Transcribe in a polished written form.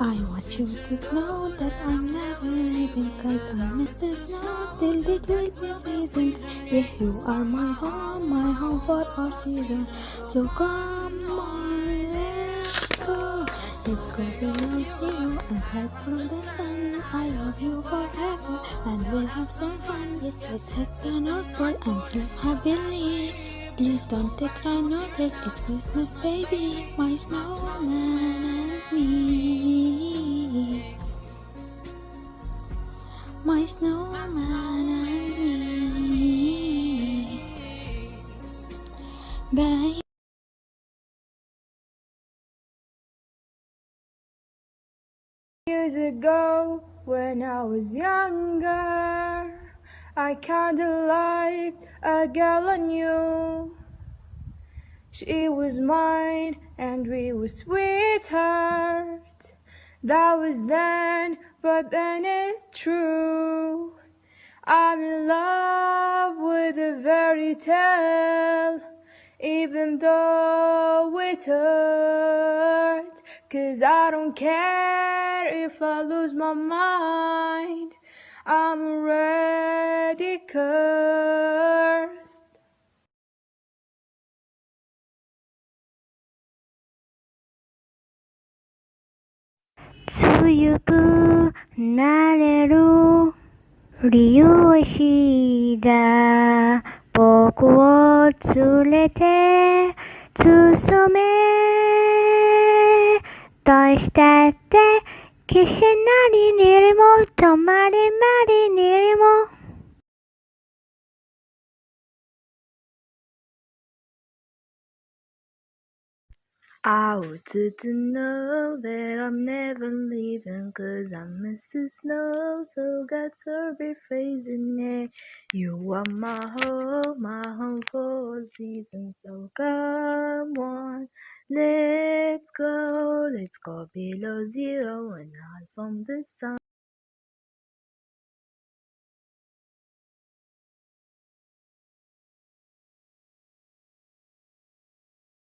I want you to know that I'm never leaving, 'cause I miss the snow till it will be freezing. Yeah, you are my home for our season. So come on, let's go. Let's go below zero and hide from the sun. I love you forever and we'll have some fun. Yes, let's hit the North Pole and live happily. Please don't cry, notice it's Christmas, baby. My snowman and me. My snowman and me. Baby. Years ago, when I was younger, I kinda liked a girl I knew. She was mine and we were sweethearts. That was then, but then it's true. I'm in love with a fairy tale, even though it hurts. 'Cause I don't care if I lose my mind, I'm already cursed.強くなれる理由を知った僕を連れて進めどうしたって消せないにりも止まりまりにりもI want you to know that I'm never leaving, 'cause I miss the snow, so God's be freezing it. You are my home for a season, so come on, let's go below zero and hide from the sun.